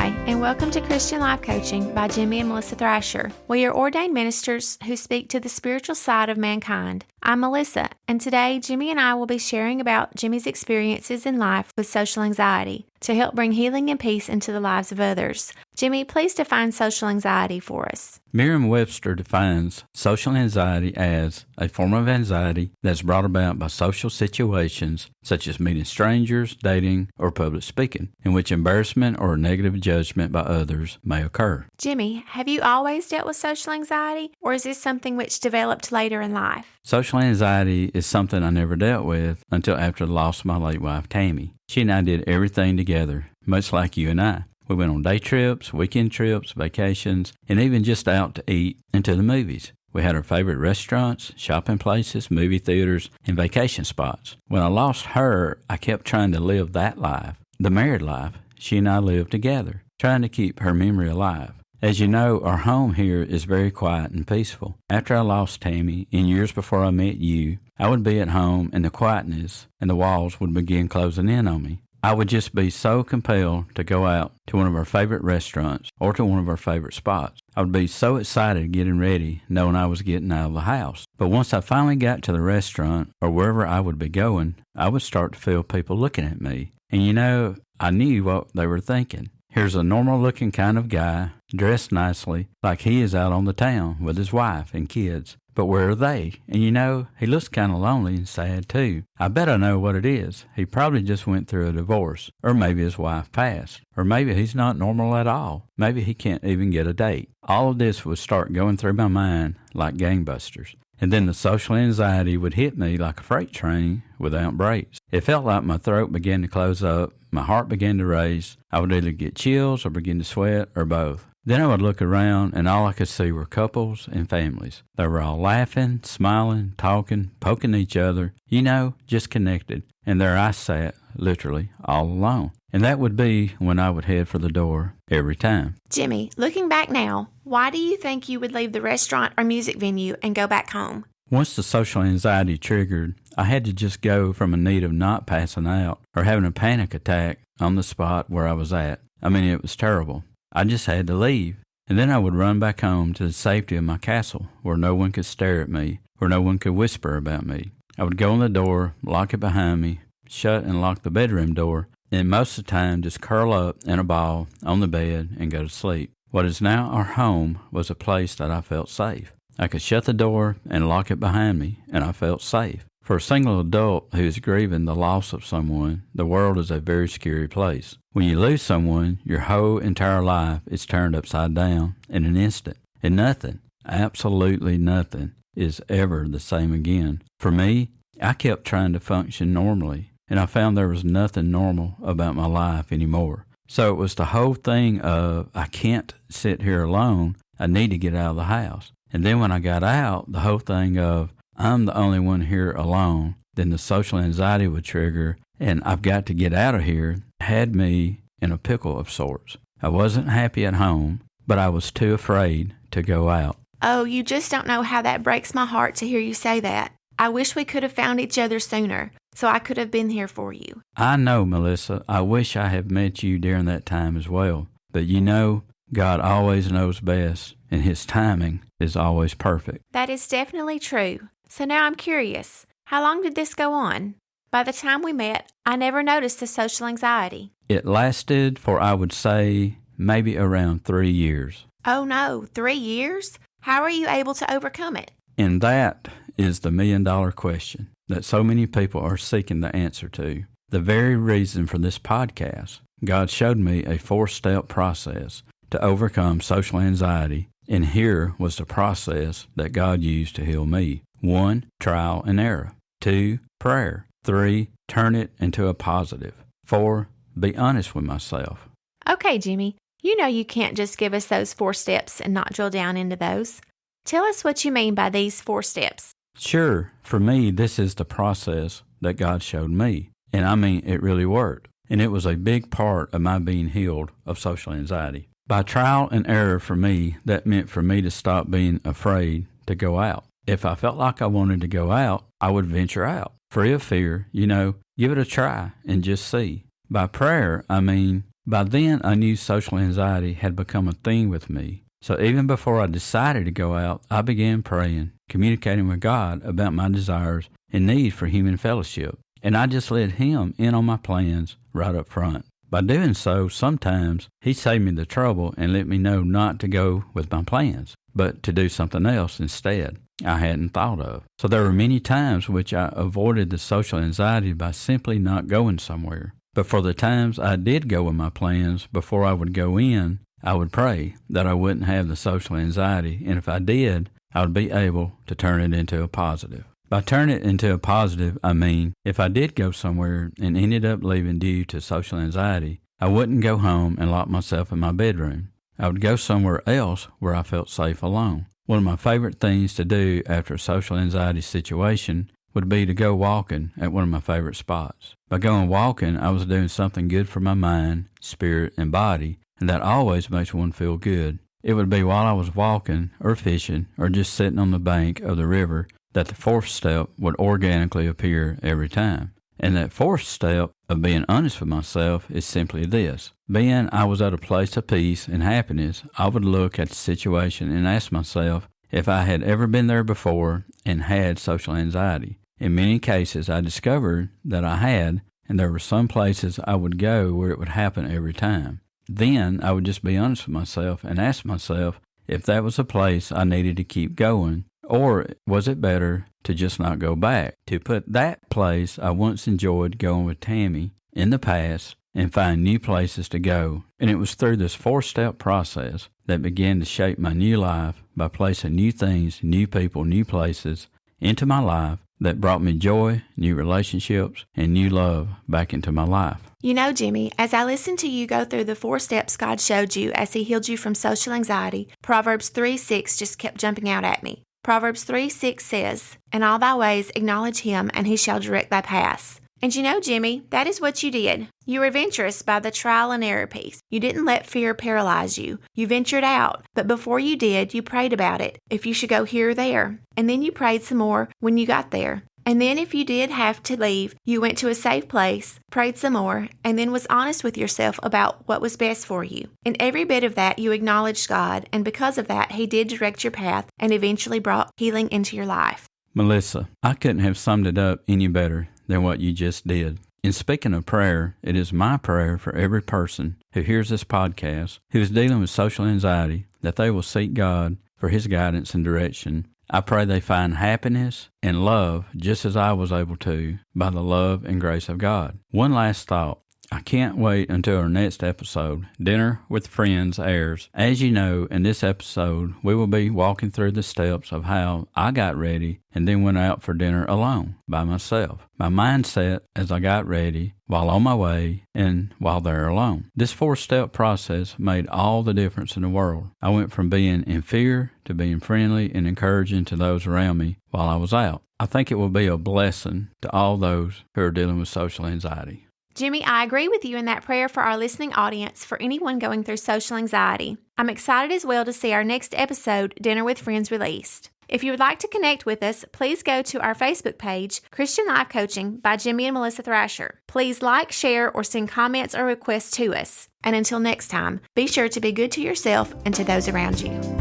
Hi, and welcome to Christian Life Coaching by Jimmy and Melissa Thrasher. We are ordained ministers who speak to the spiritual side of mankind. I'm Melissa, and today Jimmy and I will be sharing about Jimmy's experiences in life with social anxiety to help bring healing and peace into the lives of others. Jimmy, please define social anxiety for us. Merriam-Webster defines social anxiety as a form of anxiety that's brought about by social situations such as meeting strangers, dating, or public speaking, in which embarrassment or negative judgment by others may occur. Jimmy, have you always dealt with social anxiety, or is this something which developed later in life? Social anxiety is something I never dealt with until after the loss of my late wife, Tammy. She and I did everything together, much like you and I. We went on day trips, weekend trips, vacations, and even just out to eat and to the movies. We had our favorite restaurants, shopping places, movie theaters, and vacation spots. When I lost her, I kept trying to live that life, the married life she and I lived together, trying to keep her memory alive. As you know, our home here is very quiet and peaceful. After I lost Tammy, and years before I met you, I would be at home and the quietness and the walls would begin closing in on me. I would just be so compelled to go out to one of our favorite restaurants or to one of our favorite spots. I would be so excited getting ready, knowing I was getting out of the house. But once I finally got to the restaurant or wherever I would be going, I would start to feel people looking at me. And you know, I knew what they were thinking. Here's a normal-looking kind of guy, dressed nicely, like he is out on the town with his wife and kids. But where are they? And you know, he looks kind of lonely and sad too. I bet I know what it is. He probably just went through a divorce. Or maybe his wife passed. Or maybe he's not normal at all. Maybe he can't even get a date. All of this would start going through my mind like gangbusters. And then the social anxiety would hit me like a freight train without brakes. It felt like my throat began to close up, my heart began to race. I would either get chills or begin to sweat or both. Then I would look around and all I could see were couples and families. They were all laughing, smiling, talking, poking each other, you know, just connected. And there I sat, literally, all alone. And that would be when I would head for the door every time. Jimmy, looking back now, why do you think you would leave the restaurant or music venue and go back home? Once the social anxiety triggered, I had to just go from a need of not passing out or having a panic attack on the spot where I was at. I mean, it was terrible. I just had to leave. And then I would run back home to the safety of my castle where no one could stare at me, where no one could whisper about me. I would go in the door, lock it behind me, shut and lock the bedroom door, and most of the time just curl up in a ball on the bed and go to sleep. What is now our home was a place that I felt safe. I could shut the door and lock it behind me, and I felt safe. For a single adult who is grieving the loss of someone, the world is a very scary place. When you lose someone, your whole entire life is turned upside down in an instant. And nothing, absolutely nothing, is ever the same again. For me, I kept trying to function normally, and I found there was nothing normal about my life anymore. So it was the whole thing of, I can't sit here alone, I need to get out of the house. And then when I got out, the whole thing of, I'm the only one here alone, then the social anxiety would trigger, and I've got to get out of here, had me in a pickle of sorts. I wasn't happy at home, but I was too afraid to go out. Oh, you just don't know how that breaks my heart to hear you say that. I wish we could have found each other sooner, so I could have been here for you. I know, Melissa. I wish I had met you during that time as well. But you know, God always knows best, and His timing is always perfect. That is definitely true. So now I'm curious, how long did this go on? By the time we met, I never noticed the social anxiety. It lasted for, I would say, maybe around 3 years. Oh no, 3 years? How are you able to overcome it? And that is the million-dollar question that so many people are seeking the answer to. The very reason for this podcast, God showed me a 4-step process to overcome social anxiety, and here was the process that God used to heal me. 1, trial and error. 2, prayer. 3, turn it into a positive. 4, be honest with myself. Okay, Jimmy, you know you can't just give us those 4 steps and not drill down into those. Tell us what you mean by these 4 steps. Sure, for me, this is the process that God showed me. And I mean, it really worked. And it was a big part of my being healed of social anxiety. By trial and error for me, that meant for me to stop being afraid to go out. If I felt like I wanted to go out, I would venture out. Free of fear, give it a try and just see. By prayer, I mean By then, I knew social anxiety had become a thing with me. So even before I decided to go out, I began praying, communicating with God about my desires and need for human fellowship. And I just let Him in on my plans right up front. By doing so, sometimes He saved me the trouble and let me know not to go with my plans, but to do something else instead I hadn't thought of. So there were many times which I avoided the social anxiety by simply not going somewhere. But for the times I did go with my plans, before I would go in, I would pray that I wouldn't have the social anxiety, and if I did, I would be able to turn it into a positive. By turning it into a positive, I mean, if I did go somewhere and ended up leaving due to social anxiety, I wouldn't go home and lock myself in my bedroom. I would go somewhere else where I felt safe alone. One of my favorite things to do after a social anxiety situation would be to go walking at one of my favorite spots. By going walking, I was doing something good for my mind, spirit, and body, and that always makes one feel good. It would be while I was walking or fishing or just sitting on the bank of the river that the fourth step would organically appear every time. And that fourth step of being honest with myself is simply this. Being I was at a place of peace and happiness, I would look at the situation and ask myself if I had ever been there before and had social anxiety. In many cases, I discovered that I had, and there were some places I would go where it would happen every time. Then I would just be honest with myself and ask myself if that was a place I needed to keep going, or was it better to just not go back, to put that place I once enjoyed going with Tammy in the past and find new places to go. And it was through this four-step process that began to shape my new life by placing new things, new people, new places into my life that brought me joy, new relationships, and new love back into my life. You know, Jimmy, as I listened to you go through the 4 steps God showed you as He healed you from social anxiety, Proverbs 3:6 just kept jumping out at me. Proverbs 3:6 says, "In all thy ways acknowledge Him, and He shall direct thy paths." And you know, Jimmy, that is what you did. You were adventurous by the trial and error piece. You didn't let fear paralyze you. You ventured out, but before you did, you prayed about it, if you should go here or there. And then you prayed some more when you got there. And then if you did have to leave, you went to a safe place, prayed some more, and then was honest with yourself about what was best for you. In every bit of that, you acknowledged God, and because of that, He did direct your path and eventually brought healing into your life. Melissa, I couldn't have summed it up any better than what you just did. In speaking of prayer, it is my prayer for every person who hears this podcast who is dealing with social anxiety that they will seek God for His guidance and direction. I pray they find happiness and love just as I was able to by the love and grace of God. One last thought. I can't wait until our next episode, Dinner with Friends, airs. As you know, in this episode, we will be walking through the steps of how I got ready and then went out for dinner alone, by myself. My mindset as I got ready, while on my way, and while there alone. This 4-step process made all the difference in the world. I went from being in fear to being friendly and encouraging to those around me while I was out. I think it will be a blessing to all those who are dealing with social anxiety. Jimmy, I agree with you in that prayer for our listening audience for anyone going through social anxiety. I'm excited as well to see our next episode, Dinner with Friends, released. If you would like to connect with us, please go to our Facebook page, Christian Life Coaching by Jimmy and Melissa Thrasher. Please like, share, or send comments or requests to us. And until next time, be sure to be good to yourself and to those around you.